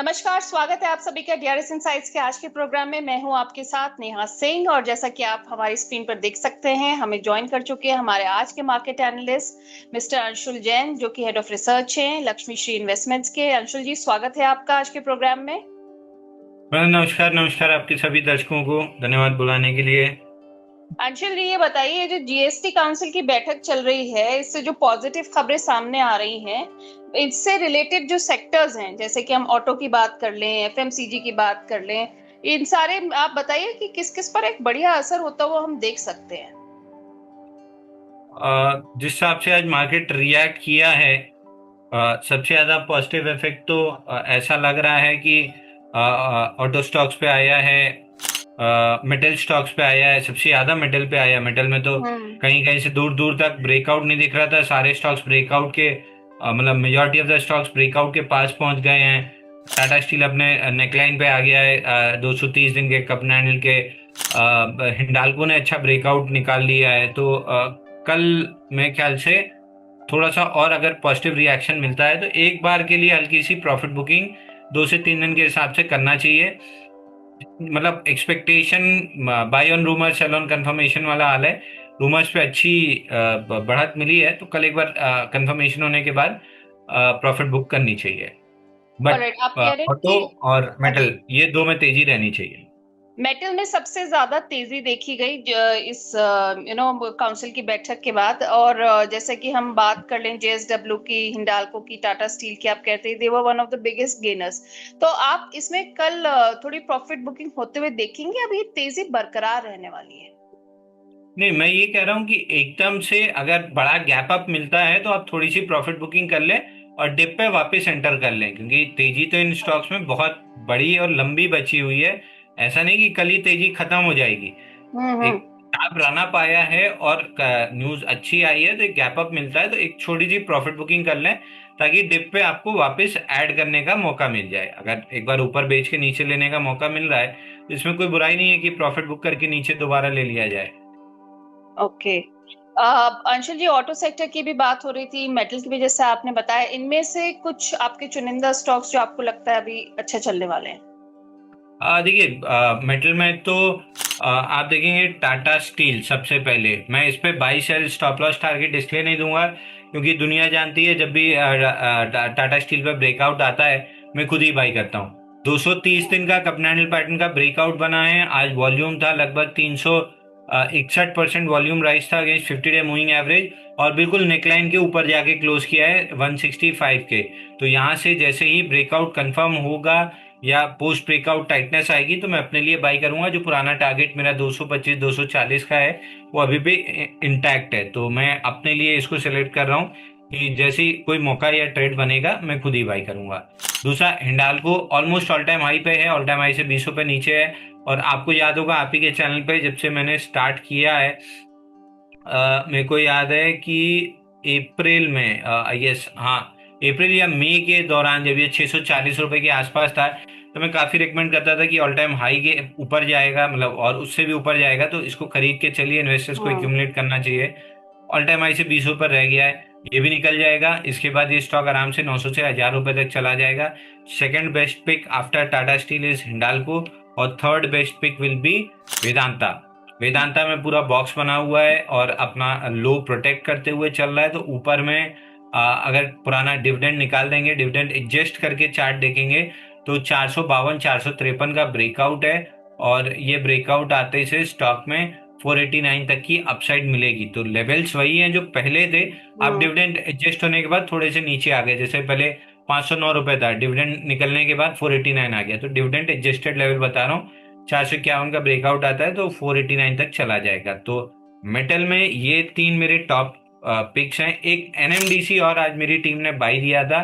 नमस्कार, स्वागत है आप सभी का डीआरएस इनसाइट्स के आज के प्रोग्राम में। मैं हूं आपके साथ नेहा सिंह और जैसा कि आप हमारी स्क्रीन पर देख सकते हैं, हमें ज्वाइन कर चुके हैं हमारे आज के market analyst mister Anshul Jain, जो कि हेड ऑफ रिसर्च हैं लक्ष्मी श्री इन्वेस्टमेंट्स के। अंशुल जी, स्वागत है आपका आज के प्रोग्राम में। नमस्कार नमस्कार आपके सभी दर्शकों को धन्यवाद बुलाने के लिए। अंशुल जी, ये बताइए, जो जीएसटी काउंसिल की बैठक चल रही है, इससे जो पॉजिटिव खबरें सामने आ रही हैं, इससे रिलेटेड जो सेक्टर्स हैं, जैसे कि हम ऑटो की बात कर लें, एफएमसीजी की बात कर लें, इन सारे आप बताइए कि किस किस पर एक बढ़िया असर होता हुआ हम देख सकते हैं। जिस हिसाब से आज मार्केट रिएक्ट किया है, सबसे ज़्यादा पॉजिटिव इफेक्ट तो ऐसा लग रहा है कि ऑटो स्टॉक्स पे आया है, मेटल स्टॉक्स पे आया है। सबसे ज़्यादा मेटल पे आया है। मेटल में तो हम्म। कहीं कहीं से दूर दूर तक ब्रेकआउट नहीं दिख रहा था। सारे स्टॉक्स ब्रेकआउट के मतलब majority of the stocks breakout के पास पहुंच गए हैं। टाटा स्टील अपने नेकलाइन पे आ गया है 230 दिन के कपनैंडल के। हिंडाल्को ने अच्छा ब्रेकआउट निकाल लिया है। तो कल मेरे ख्याल से थोड़ा सा और अगर पॉजिटिव रिएक्शन मिलता है तो एक बार के लिए हल्की सी प्रॉफिट बुकिंग 2 से 3 दिन के हिसाब से करना चाहिए। मतलब expectation buy on rumour sell on confirmation वाला हाल है। रूमर्स पे अच्छी बढ़त मिली है, तो कल एक बार कंफर्मेशन होने के बाद प्रॉफिट बुक करनी चाहिए। बट ऑलराइट, आप कह रहे हैं ऑटो कि और हाँ जी, मेटल, ये दो में तेजी रहनी चाहिए। मेटल में सबसे ज्यादा तेजी देखी गई इस काउंसिल की बैठक के बाद। और जैसे कि हम बात कर लें जेएसडब्ल्यू की, हिंडाल्को की, टाटा स्टील की, आप कहते हैं they were one of the biggest gainers. तो आप इसमें कल थोड़ी प्रॉफिट बुकिंग होते हुए देखेंगे, अभी तेजी बरकरार रहने वाली है? नहीं, मैं ये कह रहा हूँ कि एकदम से अगर बड़ा गैप अप मिलता है तो आप थोड़ी सी प्रॉफिट बुकिंग कर लें और डिप पे वापस एंटर कर लें, क्योंकि तेजी तो इन स्टॉक्स में बहुत बड़ी और लंबी बची हुई है। ऐसा नहीं कि कल ही तेजी खत्म हो जाएगी। हम्म। एक आप राना पाया है और न्यूज अच्छी आई है, तो एक गैप अप मिलता है तो एक छोटी सी प्रॉफिट बुकिंग कर लें, ताकि डिप पे आपको वापस ऐड करने का मौका मिल जाए। अगर एक बार ऊपर बेच के नीचे लेने का मौका मिल रहा है तो इसमें कोई बुराई नहीं है कि प्रॉफिट बुक करके नीचे दोबारा ले लिया जाए। ओके। अंशुल जी, ऑटो सेक्टर की भी बात हो रही थी, मेटल की भी जैसे आपने बताया, इनमें से कुछ आपके चुनिंदा स्टॉक्स जो आपको लगता है अभी अच्छा चलने वाले हैं? देखिए, मेटल में तो आप देखेंगे टाटा स्टील। सबसे पहले मैं इस पे buy sell stop loss target इसलिए नहीं दूंगा क्योंकि दुनिया जानती है जब भी टाटा स्टील पे ब्रेकआउट आता है मैं खुद ही बाई करता हूँ। 230 दिन का कपनैंडल पैटर्न का ब्रेकआउट बना है। आज वॉल्यूम था लगभग 361% वॉल्यूम राइज था अगेंस्ट 50 डे मूविंग एवरेज, और बिल्कुल नेकलाइन के ऊपर जाके क्लोज किया है 165 के। तो यहाँ से जैसे ही ब्रेकआउट कंफर्म होगा या पोस्ट ब्रेकआउट टाइटनेस आएगी तो मैं अपने लिए बाई करूंगा। जो पुराना टारगेट मेरा 225 240 का है वो अभी भी इंटैक्ट है, तो मैं अपने लिए इसको सिलेक्ट कर रहा हूँ कि जैसे ही कोई मौका या ट्रेड बनेगा मैं खुद ही बाई करूंगा। दूसरा, Hindalco almost all time high पे है, ऑल टाइम हाई से 20 रुपये नीचे है। और आपको याद होगा आप ही के चैनल पे जब से मैंने स्टार्ट किया है, मेरे को याद है कि अप्रैल में, आई गेस, हाँ, अप्रैल या मई के दौरान जब ये 640 रुपए के आसपास था, तो मैं काफी रिकमेंड करता था कि ऑल टाइम हाई के ऊपर जाएगा, मतलब और उससे भी ऊपर जाएगा तो इसको खरीद के चलिए, इन्वेस्टर्स को हम्म। एक्यूमुलेट करना चाहिए। ऑल टाइम हाई से 20 रुपये रह गया है, ये भी निकल जाएगा। इसके बाद ये स्टॉक आराम से 900 से 1000 रुपए तक चला जाएगा। Second best pick after Tata steel is Hindalco, और third best pick will be Vedanta. Vedanta में पूरा बॉक्स बना हुआ है और अपना लो प्रोटेक्ट करते हुए चल रहा है। तो ऊपर में अगर पुराना डिविडेंड निकाल देंगे, डिविडेंड एडजस्ट करके चार्ट देखेंगे तो 452 453 का ब्रेकआउट है, और ये ब्रेकआउट आते से स्टॉक में 489 तक की अपसाइड मिलेगी। तो लेवल्स वही हैं जो पहले थे। अब हम्म। डिविडेंड एडजस्ट होने के बाद थोड़े से नीचे आ गए। जैसे पहले 509 रुपए था, डिविडेंड निकलने के बाद 489 आ गया, तो डिविडेंड एडजस्टेड लेवल बता रहा हूँ। 451 का ब्रेकआउट आता है तो 489 तक चला जाएगा। तो मेटल में ये तीन मेरे टॉप पिक्स हैं। एक एनएमडीसी और आज मेरी टीम ने बाई दिया था।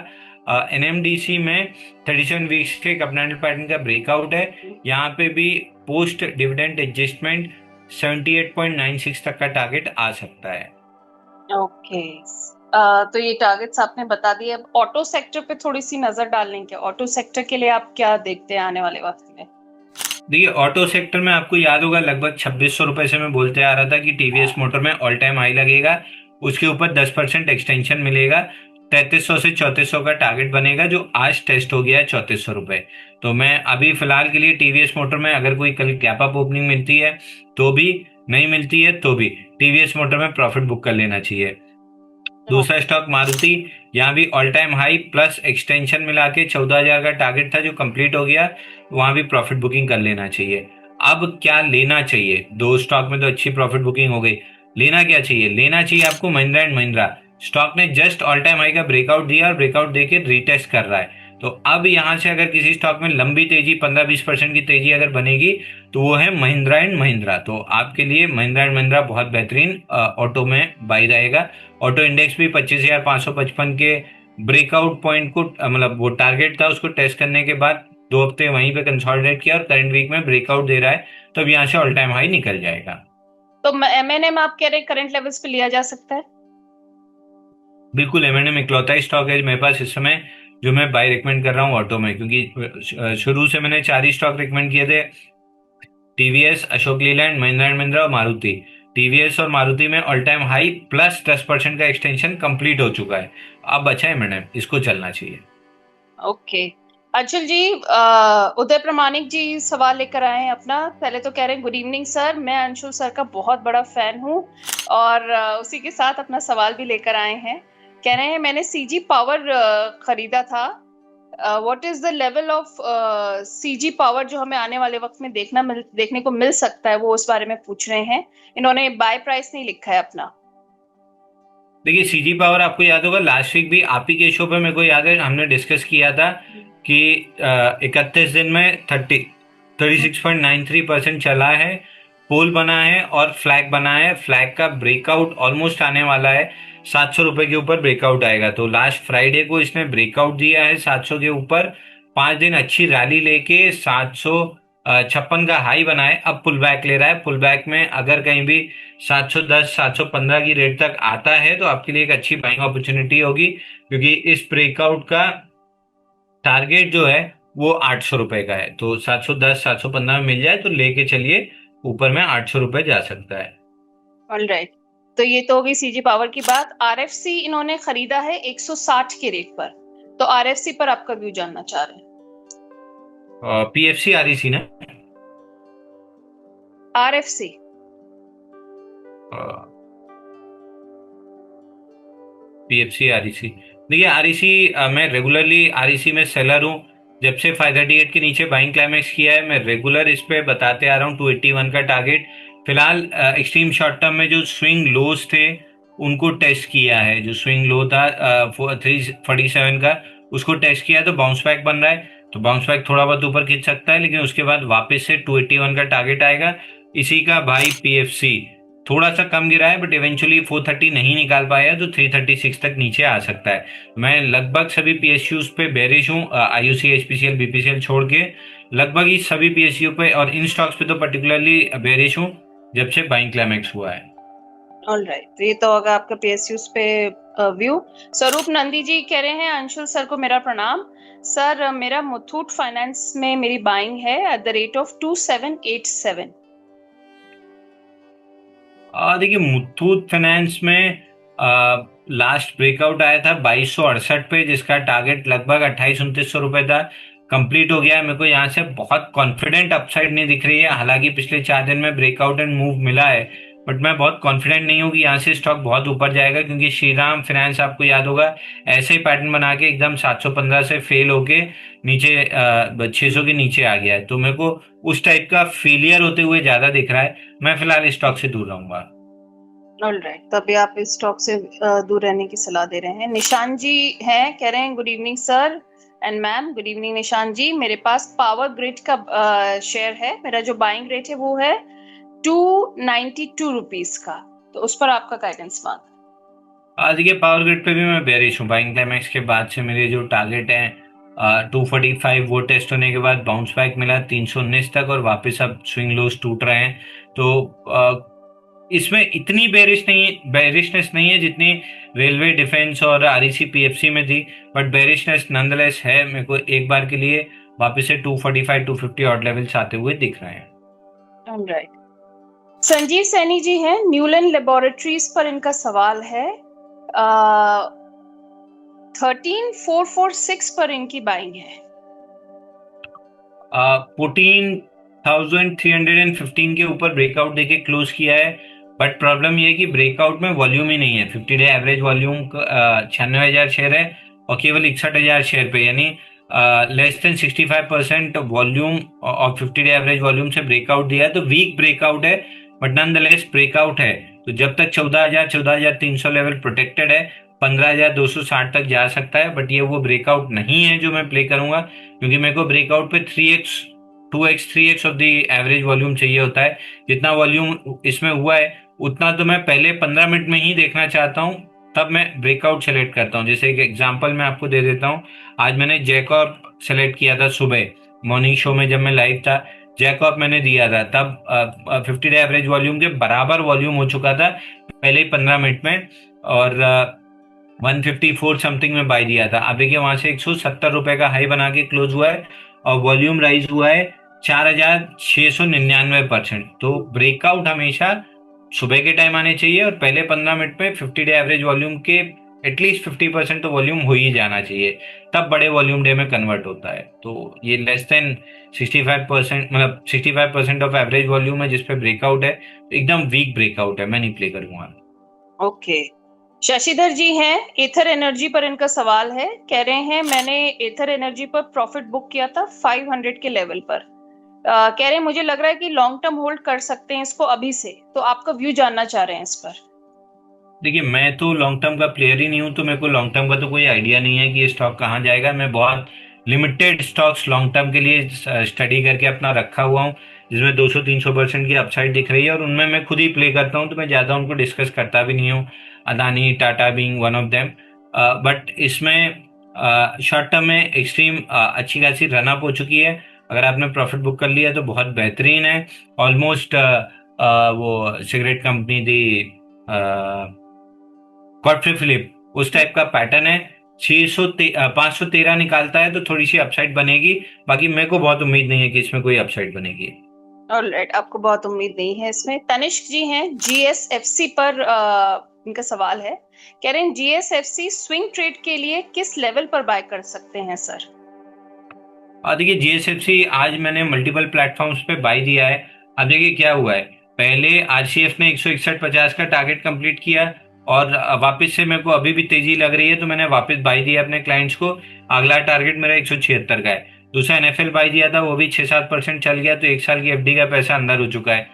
एनएमडीसी में 37 वीक्स के कपनैंडल पैटर्न का ब्रेकआउट है। यहाँ पे भी पोस्ट डिविडेंड एडजस्टमेंट 78.96 तक का टारगेट आ सकता है। ओके। तो ये टारगेट्स आपने बता दिए, अब ऑटो सेक्टर पे थोड़ी सी नजर डाल लेंगे। ऑटो सेक्टर के लिए आप क्या देखते हैं आने वाले वक्त में? देखिए, ऑटो सेक्टर में आपको याद होगा लगभग 2600 रुपए से मैं बोलते आ रहा था कि टीवीएस मोटर में ऑल टाइम हाई लगेगा, उसके ऊपर 10% एक्सटेंशन मिलेगा। 3300 से 3400 का टारगेट बनेगा, जो आज टेस्ट हो गया है 3400 रुपये। तो मैं अभी फिलहाल के लिए टीवीएस मोटर में, अगर कोई कल गैप अप ओपनिंग मिलती है तो भी, नहीं मिलती है तो भी टीवीएस मोटर में प्रॉफिट बुक कर लेना चाहिए। दूसरा स्टॉक मारुति, यहाँ भी all time high plus extension मिला के 14,000 का टारगेट था जो कंप्लीट हो गया, वहां भी प्रॉफिट बुकिंग कर लेना चाहिए। अब क्या लेना चाहिए, दो स्टॉक में तो अच्छी प्रॉफिट बुकिंग हो गई, लेना क्या चाहिए? लेना चाहिए आपको महिंद्रा एंड महिंद्रा। स्टॉक ने जस्ट ऑल टाइम हाई का ब्रेकआउट दिया और ब्रेकआउट देके रीटेस्ट कर रहा है। तो अब यहां से अगर किसी स्टॉक में लंबी तेजी 15-20% की तेजी अगर बनेगी तो वो है महिंद्रा एंड महिंद्रा। तो आपके लिए महिंद्रा एंड महिंद्रा बहुत बेहतरीन ऑटो में बाई रहेगा। ऑटो इंडेक्स भी 25,555 के ब्रेकआउट पॉइंट को, मतलब वो टारगेट था, उसको टेस्ट करने के बाद 2 हफ्ते वहीं पे कंसोलिडेट किया और करंट वीक में ब्रेकआउट दे रहा है, तो अब यहाँ से ऑल टाइम हाई निकल जाएगा। तो एमएनएम आप कह रहे हैं करंट लेवल्स पे लिया जा सकता है? बिल्कुल, एमएनएम इकलौता ही स्टॉक है मेरे पास इस समय जो मैं बाय रिकमेंड कर रहा हूँ ऑटो में, क्योंकि शुरू से मैंने 4 ही स्टॉक रिकमेंड किए थे, टीवीएस, अशोक लीलैंड, महिंद्रा एंड महिंद्रा और मारुति। टीवीएस और मारुति में ऑल टाइम हाई प्लस 10% का एक्सटेंशन कंप्लीट हो चुका है। अब बचा है मैडम, इसको चलना चाहिए। ओके, अंशुल जी, उदय प्रमाणिक जी सवाल लेकर आए हैं अपना। पहले तो कह रहे हैं गुड इवनिंग सर, मैं अंशुल सर का बहुत बड़ा फैन हूँ, और उसी के साथ अपना सवाल भी लेकर आए हैं। कह रहे हैं मैंने सीजी पावर खरीदा था, what is the level of CG power जो हमें आने वाले वक्त में देखने को मिल सकता है, वो उस बारे में पूछ रहे हैं। इन्होंने बाय प्राइस नहीं लिखा है अपना। देखिए, सीजी पावर आपको याद होगा लास्ट वीक भी आप ही के शो पे, मेरे को याद है हमने डिस्कस किया था कि 31 दिन में 36.93% चला है, पोल बना है और फ्लैग बना है। फ्लैग का ब्रेकआउट ऑलमोस्ट आने वाला है, 700 रुपए के ऊपर ब्रेकआउट आएगा। तो लास्ट फ्राइडे को इसने ब्रेकआउट दिया है 700 के ऊपर, 5 दिन अच्छी रैली लेके 756 का हाई बनाए, अब पुल बैक ले रहा है। पुल बैक में अगर कहीं भी 710 715 की रेट तक आता है तो आपके लिए एक अच्छी बाइंग अपॉर्चुनिटी होगी, क्योंकि इस ब्रेकआउट का टारगेट जो है वो 800 रुपए का है। तो 710 715 में मिल जाए तो लेके चलिए, ऊपर में 800 रुपए जा सकता है। ऑलराइट, तो ये तो होगी सीजी पावर की बात। आरएफसी इन्होंने खरीदा है 160 के रेट पर, तो आरएफसी पर आपका व्यू जानना चाह रहे हैं। पीएफसी आरईसी ना, आरएफसी पीएफसी आरईसी, देखिए आरईसी, मैं रेगुलरली आरईसी में सेलर हूँ। जब से 538 के नीचे बाइंग क्लाइमेक्स किया है, मैं रेगुलर इस पे बताते आ रहा हूँ 281 का टारगेट। फिलहाल एक्सट्रीम शॉर्ट टर्म में जो स्विंग लोज थे उनको टेस्ट किया है। जो स्विंग लो था 347 का, उसको टेस्ट किया तो बाउंस बैक बन रहा है। तो बाउंस बैक थोड़ा बहुत ऊपर खींच सकता है, लेकिन उसके बाद वापस से 281 का टारगेट आएगा। इसी का भाई पीएफसी थोड़ा सा कम गिरा है, बट इवेंचुअली 430 नहीं निकाल पाया तो 336 तक नीचे आ सकता है। मैं लगभग सभी पीएसयूज पे बेरिश हूँ, आईयूसी, एचपीसीएल, बीपीसीएल छोड़ के लगभग ही सभी पीएसयू पे, और इन स्टॉक्स पे तो पर्टिकुलरली बेरिश हूँ जब से बाइंग क्लाइमेक्स हुआ है। ऑलराइट, तो ये तो होगा आपका पीएसयूज पे व्यू। स्वरूप नंदी जी कह रहे हैं अंशुल सर को मेरा प्रणाम सर, मेरा मुथूट फाइनेंस में मेरी बाइंग है एट द रेट ऑफ 2787। देखिए, मुथूट फाइनेंस में लास्ट ब्रेकआउट आया था 2268 पे, जिसका टारगेट लगभग 28-29 रुपए था, कंप्लीट हो गया है। मेरे को यहाँ से बहुत कॉन्फिडेंट अपसाइड नहीं दिख रही है, हालांकि पिछले 4 दिन में ब्रेकआउट एंड मूव मिला है, बट मैं बहुत कॉन्फिडेंट नहीं हूँ कि यहाँ से स्टॉक बहुत ऊपर जाएगा, क्योंकि श्रीराम फाइनेंस आपको याद होगा ऐसे ही पैटर्न बना के एकदम 715 से फेल होके नीचे 600 के नीचे आ गया है। तो मेरे को उस टाइप का फेलियर होते हुए ज्यादा दिख रहा है। मैं फिलहाल इस स्टॉक से दूर रहूंगा। ऑलराइट, तभी आप इस स्टॉक से दूर रहने की सलाह दे रहे हैं। निशान जी हैं, कह रहे हैं good evening sir and ma'am. Good evening निशान जी, मेरे पास पावर ग्रिड का शेयर है, मेरा जो बाइंग रेट है वो है 292 रुपीज का, तो उस पर आपका गाइडेंस मांग। आज देखिए, पावर ग्रिड पे भी मैं बेरिश हूँ। बाइंग क्लाइमेक्स के बाद से मेरे जो टारगेट है 245, वो टेस्ट होने के बाद बाउंस बैक मिला 319 तक, और वापस अब स्विंग लोज टूट रहे हैं। तो इसमें इतनी बेरिशनेस नहीं है जितनी रेलवे, डिफेंस और आरईसी, पीएफसी में थी, बट बेरिशनेस नॉनदलेस है। मेरे को एक बार के लिए वापस से 245 250 ऑड लेवल्स आते हुए दिख रहे हैं। ऑलराइट, संजीव सैनी जी हैं, न्यूलैंड लेबोरेटरीज पर इनका सवाल है। 13446 पर इनकी बाइंग है। 14,315 के ऊपर ब्रेकआउट देके क्लोज किया है, बट प्रॉब्लम ये है कि ब्रेकआउट में वॉल्यूम ही नहीं है। 50 डे एवरेज वॉल्यूम 96,000 शेयर है और केवल 61,000 शेयर पे, यानी लेस देन 65% वॉल्यूम और 50 डे एवरेज वॉल्यूम से ब्रेकआउट दिया है। तो वीक ब्रेकआउट है, but known the less breakout है। तो जब तक 14,300 लेवल प्रोटेक्टेड है, 15,260 तक जा सकता है, बट ये वो ब्रेकआउट नहीं है जो मैं प्ले करूंगा, क्योंकि मेरे को ब्रेकआउट पे 3x 2x 3x of the average volume चाहिए होता है। जितना वॉल्यूम इसमें हुआ है उतना तो मैं पहले 15 मिनट में ही देखना चाहता हूँ, तब मैं ब्रेकआउट सेलेक्ट करता हूँ। जैसे एक एग्जांपल मैं आपको दे देता हूँ। आज मैंने जैकॉब सेलेक्ट किया था सुबह मॉर्निंग शो में, जब मैं लाइव था जैकॉब मैंने दिया था, तब 50 डे एवरेज वॉल्यूम के बराबर वॉल्यूम हो चुका था पहले ही 15 मिनट में, और 154 समथिंग में बाय दिया था। अब देखिए वहां से 170 रुपए का हाई बना के क्लोज हुआ है और वॉल्यूम राइज हुआ है 4,699%। तो ब्रेकआउट हमेशा सुबह के टाइम आने चाहिए और पहले 15 मिनट में 50 डे एवरेज वॉल्यूम के एटलीस्ट 50% तो वॉल्यूम हो ही जाना चाहिए, तब बड़े वॉल्यूम डे में कन्वर्ट होता है। तो ये लेस देन 65%, मतलब 65% ऑफ एवरेज वॉल्यूम है जिसपे ब्रेकआउट है, एकदम वीक ब्रेकआउट है, मैं नहीं प्ले करूंगा। ओके, शशिधर जी हैं, एथर एनर्जी पर इनका सवाल है। कह रहे हैं मैंने एथर एनर्जी पर प्रॉफिट बुक किया था 500 के लेवल पर। कह रहे हैं मुझे लग रहा है कि लॉन्ग टर्म होल्ड कर सकते हैं इसको अभी से, तो आपका व्यू जानना चाह रहे हैं इस पर। देखिए मैं तो लॉन्ग टर्म का प्लेयर ही नहीं हूँ, तो मेरे को लॉन्ग टर्म का तो कोई आइडिया नहीं है कि ये स्टॉक कहाँ जाएगा। मैं बहुत लिमिटेड स्टॉक्स लॉन्ग टर्म के लिए स्टडी करके अपना रखा हुआ हूँ, जिसमें 200-300% की अपसाइड दिख रही है, और उनमें मैं खुद ही प्ले करता हूँ, तो मैं ज़्यादा उनको डिस्कस करता भी नहीं हूँ, Adani Tata being one of them. But इसमें शॉर्ट टर्म में एक्सट्रीम अच्छी खासी रन अप हो चुकी है। अगर आपने प्रॉफिट बुक कर लिया तो बहुत बेहतरीन है। ऑलमोस्ट वो सिगरेट कंपनी थी गॉडफ्रे फिलिप, उस टाइप का पैटर्न है। 513 निकालता है तो थोड़ी सी अपसाइड बनेगी, बाकी मेरे को बहुत उम्मीद नहीं है कि इसमें कोई अपसाइड बनेगी। ऑलराइट, आपको बहुत उम्मीद नहीं है इसमें। तनिष्क जी हैं, जीएसएफसी पर इनका सवाल है। कह रहे हैं जीएसएफसी स्विंग ट्रेड के लिए किस लेवल पर बाय कर सकते हैं सर? और देखिए जीएसएफसी आज मैंने मल्टीपल प्लेटफॉर्म्स पे बाई दिया है। अब देखिए क्या हुआ है, पहले आरसीएफ ने 161.50 का टारगेट कंप्लीट किया और वापस से मेरे को अभी भी तेजी लग रही है, तो मैंने वापस बाई दिया अपने क्लाइंट्स को। अगला टारगेट मेरा 176 का है। दूसरा एनएफएल बाई दिया था, वो भी 6-7% चल गया, तो एक साल की एफडी का पैसा अंदर हो चुका है।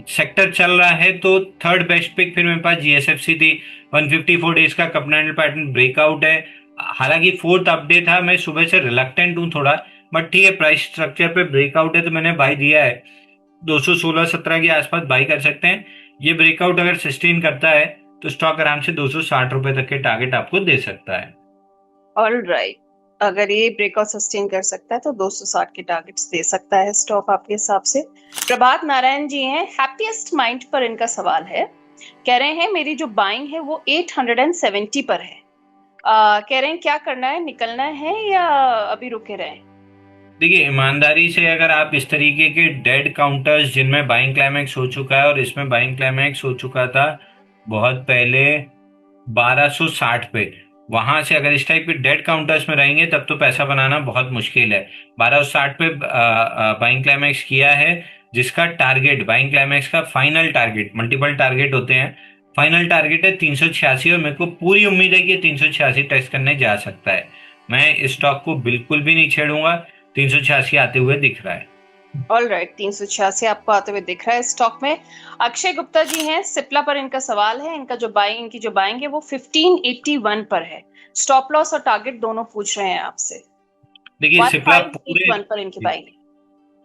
सेक्टर चल रहा है तो थर्ड बेस्ट पिक फिर मेरे पास जीएसएफसी थी। 154 डेज का कपनल पैटर्न ब्रेकआउट है। हालांकि फोर्थ अपडेट था, मैं सुबह से रिलक्टेंट हूँ थोड़ा, बट ठीक है, प्राइस स्ट्रक्चर पे ब्रेकआउट है तो मैंने बाई दिया है। 216-17 के आसपास बाई कर सकते हैं। ये ब्रेकआउट अगर सस्टेन करता है तो स्टॉक आराम से 260 रुपए तक के टारगेट आपको दे सकता है। ऑलराइट, अगर ये ब्रेकआउट सस्टेन कर सकता है तो 260 के टारगेट्स दे सकता है स्टॉक आपके हिसाब से। प्रभात नारायण जी हैं, हैप्पीएस्ट माइंड पर इनका सवाल है। कह रहे हैं मेरी जो बाइंग है वो 870 पर है। कह रहे हैं क्या करना है, निकलना है या अभी रुके रहें? देखिए ईमानदारी से अगर आप इस तरीके के डेड काउंटर्स जिनमें बाइंग क्लाइमैक्स हो चुका है, और इसमें बाइंग क्लाइमैक्स हो चुका था बहुत पहले 1260 पे, वहां से अगर इस टाइप के डेड काउंटर्स में रहेंगे तब तो पैसा बनाना बहुत मुश्किल है। 1260 पे बाइंग क्लाइमैक्स किया है, जिसका टारगेट बाइंग क्लाइमैक्स का फाइनल टारगेट, मल्टीपल टारगेट होते हैं, फाइनल टारगेट है 386, और मेरे को पूरी उम्मीद है कि 386 टेस्ट करने जा सकता है। मैं इस स्टॉक को बिल्कुल भी नहीं छेड़ूंगा। 386 आते हुए दिख रहा है। ऑलराइट, 386 आपको आते हुए दिख रहा है स्टॉक में। अक्षय गुप्ता जी हैं, सिप्ला पर इनका सवाल है। इनकी जो बाइंग है वो 1581 पर है। स्टॉप लॉस और टारगेट दोनों पूछ रहे हैं आपसे। देखिए सिप्ला पूरे 1581 पर इनकी बाइंग है।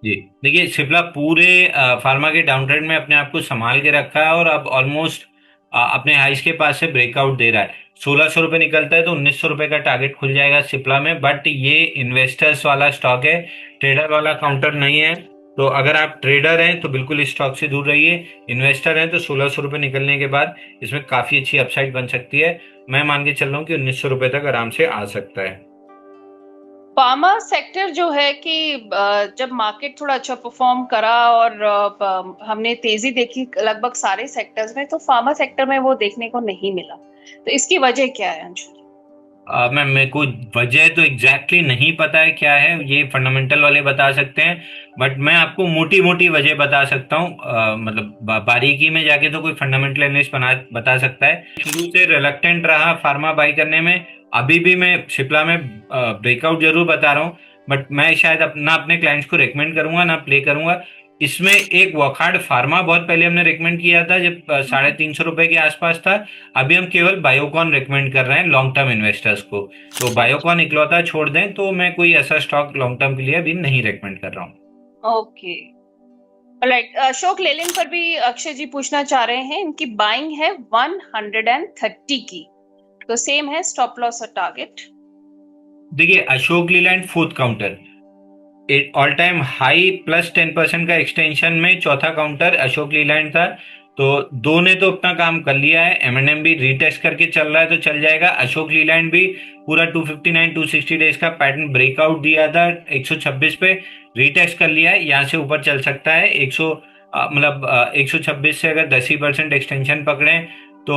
जी, देखिए सिप्ला पूरे फार्मा के डाउन ट्रेंड में अपने आप को संभाल के रखा है, और अब ऑलमोस्ट अपने हाइस के पास से ब्रेकआउट दे रहा है। 1600 रुपये निकलता है तो 1900 रुपये का टारगेट खुल जाएगा सिप्ला में, बट ये इन्वेस्टर्स वाला स्टॉक है, ट्रेडर वाला काउंटर नहीं है। तो अगर आप ट्रेडर हैं तो बिल्कुल इस स्टॉक से दूर रहिए। इन्वेस्टर हैं तो 1600 रुपये निकलने के बाद इसमें काफ़ी अच्छी अपसाइड बन सकती है। मैं मान के चल रहा हूँ कि 1900 रुपये तक आराम से आ सकता है। फार्मा सेक्टर जो है कि जब मार्केट थोड़ा अच्छा परफॉर्म करा और हमने तेजी देखी लगभग सारे सेक्टर्स में, तो फार्मा सेक्टर में वो देखने को नहीं मिला। तो इसकी वजह क्या है अंशु? मैम मेरे को वजह तो एग्जैक्टली नहीं पता है क्या है, ये फंडामेंटल वाले बता सकते हैं। बट मैं आपको मोटी मोटी वजह बता सकता हूँ, मतलब बारीकी में जाके तो कोई फंडामेंटल एनालिस्ट बता सकता है। शुरू से रिलक्टेंट रहा फार्मा बाई करने में। अभी भी मैं शिप्ला में ब्रेकआउट जरूर बता रहा हूँ, बट मैं शायद ना अपने क्लाइंट्स को रेकमेंड करूंगा ना प्ले करूंगा। इसमें एक वॉकहार्ड फार्मा बहुत पहले हमने रेकमेंड किया था जब ₹350 के आसपास था। अभी हम केवल बायोकॉन रेकमेंड कर रहे हैं लॉन्ग टर्म इन्वेस्टर्स को। तो बायोकॉन इकलौता छोड़ दें तो मैं कोई ऐसा स्टॉक लॉन्ग टर्म के लिए अभी नहीं रेकमेंड कर रहा हूँ। Okay, right. अशोक लेलैंड पर भी अक्षय जी पूछना चाह रहे हैं, इनकी बाइंग है 130 की, तो सेम है स्टॉप लॉस और टारगेट। देखिए Ashok Leyland fourth counter, all time high plus 10% का एक्सटेंशन में चौथा काउंटर अशोक लीलैंड था। तो दो ने तो अपना काम कर लिया है, एमएनएम भी रीटेस्ट करके चल रहा है तो चल जाएगा। अशोक लीलैंड भी पूरा 259 260 डेज का पैटर्न ब्रेकआउट दिया था 126 पे, रीटेस्ट कर लिया है, यहाँ से ऊपर चल सकता है 100, मतलब 126 से अगर 10% एक्सटेंशन पकड़े तो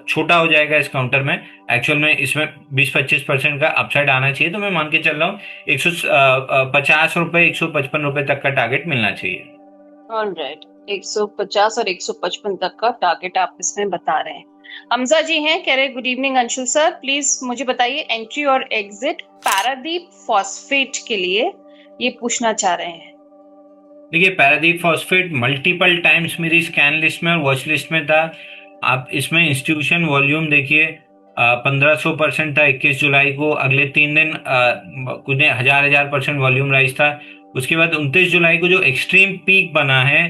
छोटा हो जाएगा इस काउंटर में। एक्चुअल में इसमें 20-25% का अपसाइड आना चाहिए, तो मैं मान के चल रहा हूँ 150 रुपए, ₹155 तक का टारगेट मिलना चाहिए। ऑलराइट, 150 और 155 तक का टारगेट आप इसमें बता रहे हैं। हमजा जी हैं, कह रहे good evening Anshul sir, please मुझे बताइए एंट्री और एग्जिट पारादीप फॉस्फेट के लिए, ये पूछना चाह रहे हैं। देखिए पैरादीप फॉस्फेट मल्टीपल टाइम्स मेरी स्कैन लिस्ट में और वॉच लिस्ट में था। आप इसमें इंस्टीट्यूशन वॉल्यूम देखिए, 1500% था 21 जुलाई को। अगले 3 दिन कुछ 1000% वॉल्यूम राइज था। उसके बाद 29 जुलाई को जो एक्सट्रीम पीक बना है,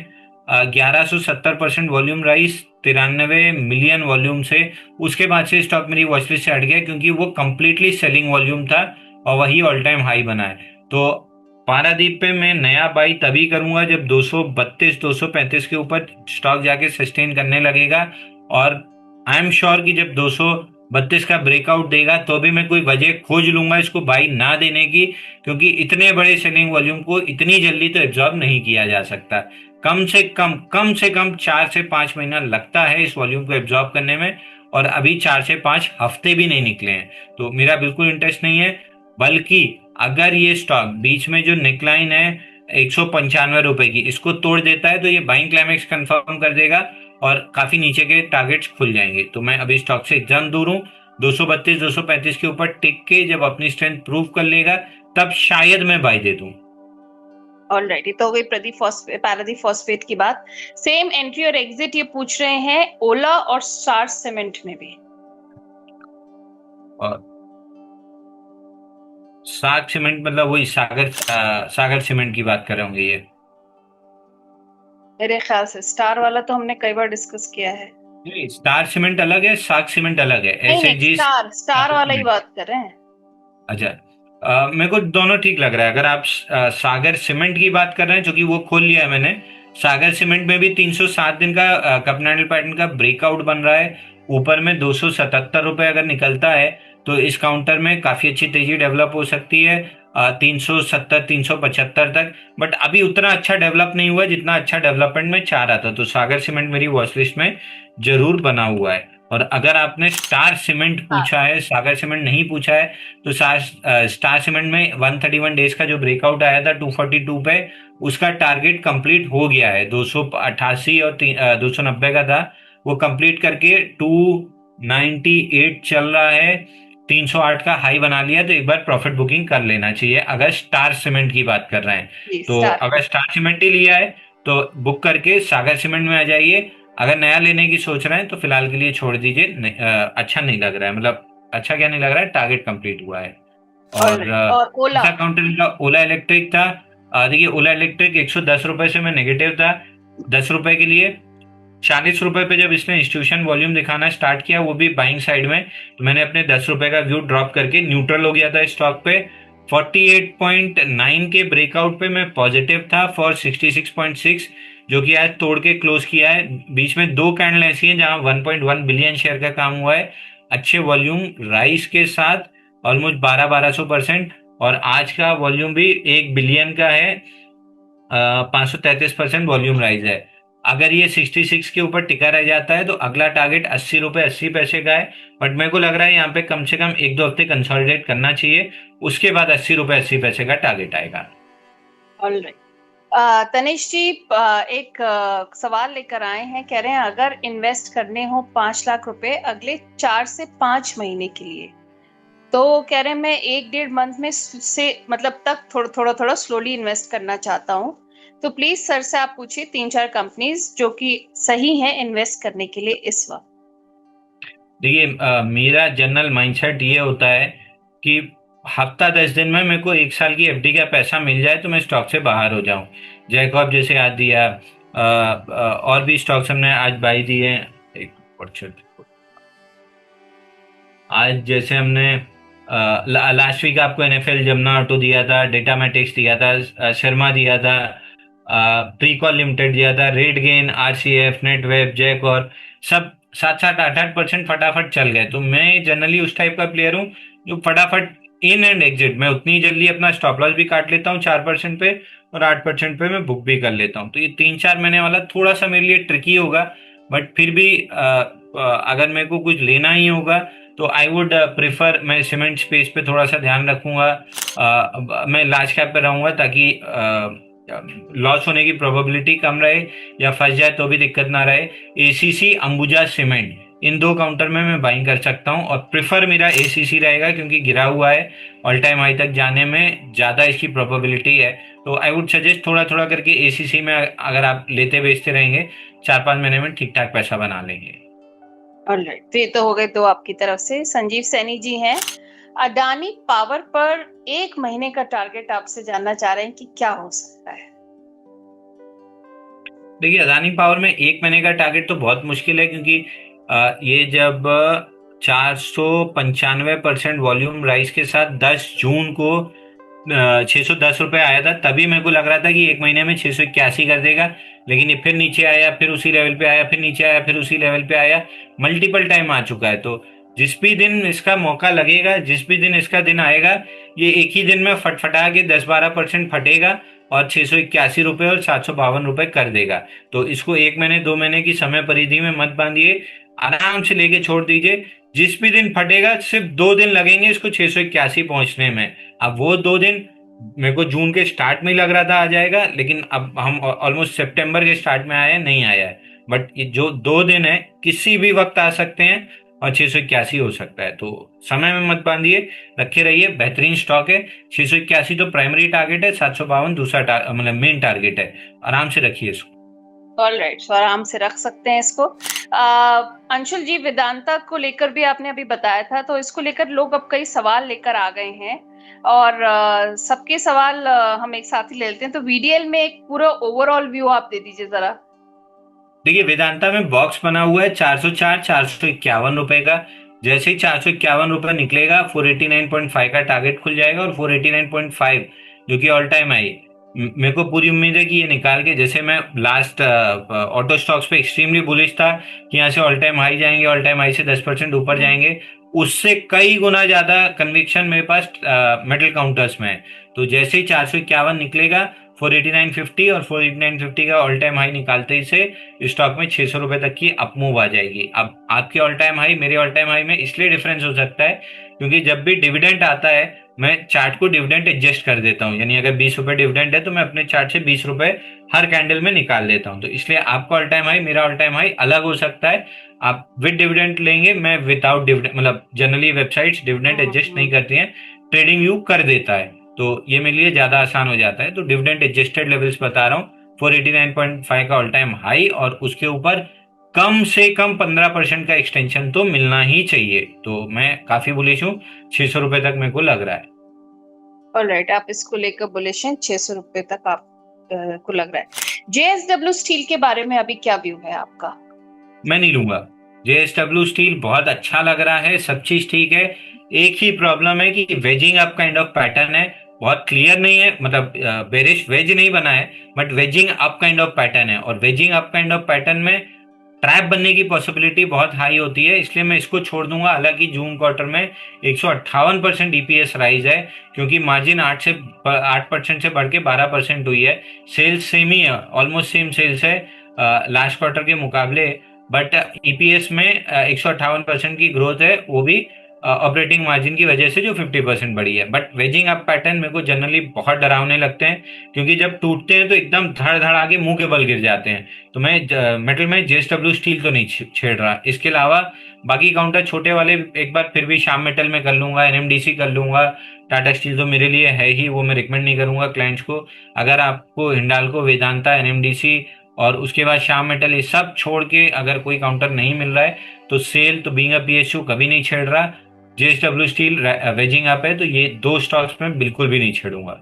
1170% वॉल्यूम राइज 93 मिलियन वॉल्यूम से। उसके बाद से स्टॉक मेरी वॉच लिस्ट से हट गया क्योंकि वो कंप्लीटली सेलिंग वॉल्यूम था और वही ऑल टाइम हाई बना है। तो पारादीप पे मैं नया बाई तभी करूंगा जब 232 235 के ऊपर स्टॉक जाके सस्टेन करने लगेगा। और आई एम श्योर कि जब 232 का ब्रेकआउट देगा तो भी मैं कोई वजह खोज लूंगा इसको बाई ना देने की, क्योंकि इतने बड़े सेलिंग वॉल्यूम को इतनी जल्दी तो एब्जॉर्ब नहीं किया जा सकता। कम से कम 4 से 5 महीना लगता है इस वॉल्यूम को एब्जॉर्ब करने में, और अभी 4 से 5 हफ्ते भी नहीं निकले हैं। तो मेरा बिल्कुल इंटरेस्ट नहीं है। बल्कि अगर ये स्टॉक बीच में जो निकलाइन है ₹195 की, इसको तोड़ देता है तो ये बाइंग क्लाइमेक्स कंफर्म कर देगा और काफी नीचे के टारगेट्स खुल जाएंगे। तो मैं अभी स्टॉक से एकदम दूर हूँ। 232 235 के ऊपर टिक के जब अपनी स्ट्रेंथ प्रूव कर लेगा तब शायद मैं बाई दे दूं। ऑलराइट, ये तो हो गई पारादीप फॉस्फेट की बात। सेम एंट्री और एग्जिट ये पूछ रहे हैं ओला और स्टार सीमेंट में भी। और साग सीमेंट मतलब वही सागर सीमेंट की बात कर रहे होंगे ये। मेरे ख्याल से स्टार वाला तो हमने कई बार डिस्कस किया है। नहीं, स्टार सीमेंट अलग है, साग सीमेंट अलग है, नहीं एस नहीं, एच जी स्टार स्टार वाला ही सीमेंट। बात कर रहे हैं। अच्छा, मेरे को दोनों ठीक लग रहा है। अगर आप सागर सीमेंट की बात कर रहे हैं, क्योंकि वो खोल लिया है मैंने। सागर सीमेंट में भी 307 दिन का कपनैडल पैटर्न का ब्रेकआउट बन रहा है। ऊपर में ₹277 अगर निकलता है तो इस काउंटर में काफी अच्छी तेजी डेवलप हो सकती है 370 375 तक। बट अभी उतना अच्छा डेवलप नहीं हुआ जितना अच्छा डेवलपमेंट में चाह रहा था। तो सागर सीमेंट मेरी वॉच लिस्ट में जरूर बना हुआ है। और अगर आपने स्टार सीमेंट हाँ, पूछा है, सागर सीमेंट नहीं पूछा है, तो स्टार सीमेंट में 131 डेज का जो ब्रेकआउट आया था 242 पे, उसका टारगेट कंप्लीट हो गया है। 288 और 290 का था, वो कंप्लीट करके 298 चल रहा है। 308 का हाई बना लिया, तो एक बार प्रॉफिट बुकिंग कर लेना चाहिए अगर स्टार सीमेंट की बात कर रहे हैं। जी तो स्टार। अगर स्टार सीमेंट ही लिया है तो बुक करके सागर सीमेंट में आ जाइए। अगर नया लेने की सोच रहे हैं तो फिलहाल के लिए छोड़ दीजिए, अच्छा नहीं लग रहा है। मतलब अच्छा क्या नहीं लग रहा है, टारगेट कंप्लीट हुआ है। और ऑलराइट, और ओला। दूसरा काउंटर का ओला इलेक्ट्रिक था। देखिए ओला इलेक्ट्रिक ₹110 से मैं नेगेटिव था 10 रुपए के लिए। ₹40 पे जब इसने इंस्टीट्यूशन वॉल्यूम दिखाना स्टार्ट किया, वो भी बाइंग साइड में, तो मैंने अपने ₹10 का व्यू ड्रॉप करके न्यूट्रल हो गया था स्टॉक पे। 48.9 के ब्रेकआउट पे मैं पॉजिटिव था फॉर 66.6, जो कि आज तोड़ के क्लोज किया है। बीच में दो कैंडल ऐसी हैं जहां 1.1 बिलियन शेयर का काम हुआ है, अच्छे वॉल्यूम राइज के साथ, ऑलमोस्ट 1200-1200%। और आज का वॉल्यूम भी 1 बिलियन का है, 533% वॉल्यूम राइज है। अगर ये 66 के ऊपर टिका रह जाता है तो अगला टारगेट 80 रुपये 80 पैसे का है। बट मेरे को लग रहा है यहाँ पे कम से कम 1-2 हफ्ते कंसोलिडेट करना चाहिए, उसके बाद 80 रुपये 80 पैसे का टारगेट आएगा। ऑलराइट। तनिष जी, एक सवाल लेकर आए हैं। कह रहे हैं अगर इन्वेस्ट करने हो 5 लाख रुपए अगले 4 से 5 महीने के लिए, तो कह रहे हैं मैं 1-1.5 मंथ में से मतलब तक थोड़ा थोड़ा थोड़ा स्लोली इन्वेस्ट करना चाहता हूँ। तो प्लीज सर से आप पूछिए 3-4 कंपनीज जो कि सही हैं इन्वेस्ट करने के लिए इस वक्त। देखिए, मेरा जनरल माइंडसेट ये होता है कि हफ्ता 10 दिन में मेरे को 1 साल की एफडी का पैसा मिल जाए तो मैं स्टॉक से बाहर हो जाऊं। जैकॉब जैसे आज दिया, और भी स्टॉक्स हमने आज बाई दिए हैं। एक आज जैसे हमने लास्ट वीक आपको एनएफएल जमुना ऑटो दिया था, डेटामेटिक्स दिया था, शर्मा दिया था, प्रीकॉल लिमिटेड दिया था, रेड गेन, आरसीएफ, नेटवेब, जैक, और सब 7-7 8-8% फटाफट चल गए। तो मैं जनरली उस टाइप का प्लेयर हूँ जो फटाफट इन एंड एग्जिट, मैं उतनी जल्दी अपना स्टॉप लॉस भी काट लेता हूँ 4% पे, और 8% पे मैं बुक भी कर लेता हूँ। तो ये 3-4 महीने वाला थोड़ा सा मेरे लिए ट्रिकी होगा, बट फिर भी अगर मेरे को कुछ लेना ही होगा तो आई वुड प्रिफर, मैं सीमेंट स्पेस पे थोड़ा सा ध्यान रखूंगा। मैं लार्ज कैप पे रहूंगा ताकि लॉस होने की प्रोबेबिलिटी कम रहे, या फंस जाए तो भी दिक्कत ना रहे। एसीसी, अंबुजा सीमेंट, इन दो काउंटर में मैं बाइंग कर सकता हूं, और प्रिफर मेरा एसीसी रहेगा क्योंकि गिरा हुआ है, ऑल टाइम हाई तक जाने में ज़्यादा इसकी प्रोबेबिलिटी है। तो आई वुड सजेस्ट थोड़ा थोड़ा करके एसीसी में अगर आप लेते बेचते रहेंगे 4-5 महीने में ठीक ठाक पैसा बना लेंगे। ऑलराइट, तो ये तो हो गए दो आपकी तरफ से। संजीव सैनी जी हैं, अडानी पावर पर 1 महीने का टारगेट आपसे जानना चाह रहे हैं कि क्या हो सकता है। देखिए, अदानी पावर में 1 महीने का टारगेट तो बहुत मुश्किल है, क्योंकि ये जब 495% वॉल्यूम राइज के साथ 10 जून को 610 रुपये आया था, तभी मेरे को लग रहा था कि 1 महीने में 681 कर देगा। लेकिन ये फिर नीचे आया, फिर उसी लेवल पे आया, फिर नीचे आया, फिर उसी लेवल पे आया, मल्टीपल टाइम आ चुका है। तो जिस भी दिन इसका मौका लगेगा, जिस भी दिन इसका दिन आएगा, ये एक ही दिन में फटफटा के 10-12% फटेगा और 681 रुपये और 752 रुपये कर देगा। तो इसको 1 महीने 2 महीने की समय परिधि में मत बांधिए, आराम से लेके छोड़ दीजिए। जिस भी दिन फटेगा सिर्फ 2 दिन लगेंगे इसको 681 पहुंचने में। अब वो 2 दिन मेरे को जून के स्टार्ट में ही लग रहा था आ जाएगा, लेकिन अब हम ऑलमोस्ट सितंबर के स्टार्ट में आए हैं, नहीं आया है। बट ये जो 2 दिन है किसी भी वक्त आ सकते हैं और 681 हो सकता है। तो समय में मत बांधिए, रखे रहिए, बेहतरीन स्टॉक है। 681 तो प्राइमरी टारगेट है, 752 दूसरा मतलब मेन टारगेट है। आराम से रखिए इसको। ऑलराइट, तो आराम से रख सकते हैं इसको। अंशुल जी, वेदांता को लेकर भी आपने अभी बताया था, तो इसको लेकर लोग अब कई सवाल लेकर आ गए हैं, और सबके सवाल हम एक साथ ही ले लेते हैं। तो वीडीएल में एक पूरा ओवरऑल व्यू आप दे दीजिए जरा। देखिए, वेदांता में बॉक्स बना हुआ है 404-451 रुपए का। जैसे ही 451 रुपए निकलेगा 489.5 का टारगेट खुल जाएगा, और 489.5 जो कि ऑल टाइम हाई, मेरे को पूरी उम्मीद है कि ये निकाल के, जैसे मैं लास्ट ऑटो स्टॉक्स पे एक्सट्रीमली बुलिश था कि यहाँ से ऑल टाइम हाई जाएंगे, ऑल टाइम हाई से 10% ऊपर जाएंगे, उससे कई गुना ज्यादा कन्विक्शन मेरे पास मेटल काउंटर्स में है। तो जैसे ही 451 निकलेगा, 489.50 और 489.50 का ऑल टाइम हाई निकालते ही से स्टॉक में 600 रुपए तक की अप मूव आ जाएगी। अब आपके ऑल टाइम हाई मेरे ऑल टाइम हाई में इसलिए डिफरेंस हो सकता है क्योंकि जब भी डिविडेंड आता है मैं चार्ट को डिविडेंड एडजस्ट कर देता हूँ, यानी अगर 20 रुपए डिविडेंड है तो मैं अपने चार्ट से 20 रुपए हर कैंडल में निकाल लेता हूँ। तो इसलिए आपका ऑल टाइम हाई मेरा ऑल टाइम हाई अलग हो सकता है। आप विद डिविडेंड लेंगे, मैं विदाउट डिविडेंड, मतलब जनरली वेबसाइट्स डिविडेंड एडजस्ट नहीं करती हैं, ट्रेडिंग व्यू कर देता है, तो ये मेरे लिए ज्यादा आसान हो जाता है। तो डिविडेंड एडजस्टेड लेवल्स बता रहा हूँ, 489.5 का ऑल टाइम हाई, और उसके ऊपर कम से कम 15% का एक्सटेंशन तो मिलना ही चाहिए। तो मैं काफी बुलिश हूँ, 600 रुपए तक मेरे को लग रहा है। ऑलराइट, आप इसको लेकर बुलिश हैं, 600 रुपए तक आप को लग रहा है। जेएसडब्ल्यू स्टील के बारे में अभी क्या व्यू है आपका? मैं नहीं लूंगा। जेएसडब्ल्यू स्टील बहुत अच्छा लग रहा है, सब चीज ठीक है। एक ही प्रॉब्लम है कि waging up kind of pattern है, बहुत क्लियर नहीं है, मतलब बेरिश वेज नहीं बना है, but waging up kind of pattern है, और waging up kind of pattern में ट्रैप बनने की पॉसिबिलिटी बहुत हाई होती है, इसलिए मैं इसको छोड़ दूंगा। हालांकि जून क्वार्टर में 158% ईपीएस राइज है, क्योंकि मार्जिन 8% से बढ़ के 12% हुई है। सेल्स सेम ही है, ऑलमोस्ट सेम सेल्स है। लास्ट क्वार्टर के मुकाबले, बट ईपीएस में 158% की ग्रोथ है, वो भी ऑपरेटिंग मार्जिन की वजह से जो 50% बढ़ी है। बट वेजिंग अप पैटर्न मेरे को जनरली बहुत डरावने लगते हैं, क्योंकि जब टूटते हैं तो एकदम धड़ धड़ आके मुंह के बल गिर जाते हैं। तो मैं मेटल में जेएसडब्ल्यू स्टील तो नहीं छेड़ रहा। इसके अलावा बाकी काउंटर छोटे वाले एक बार फिर भी श्याम मेटल में कर लूंगा, एनएमडीसी कर लूंगा। टाटा स्टील तो मेरे लिए है ही, वो मैं रिकमेंड नहीं करूंगा क्लाइंट्स को। अगर आपको हिंडाल्को, वेदांता, एनएमडीसी और उसके बाद श्याम मेटल, ये सब छोड़ के अगर कोई काउंटर नहीं मिल रहा है तो सेल तो बीइंग अ पीएसयू कभी नहीं छेड़ रहा। जेएसडब्ल्यू स्टील वेजिंग अप है, तो ये दो स्टॉक्स में बिल्कुल भी नहीं छेड़ूंगा।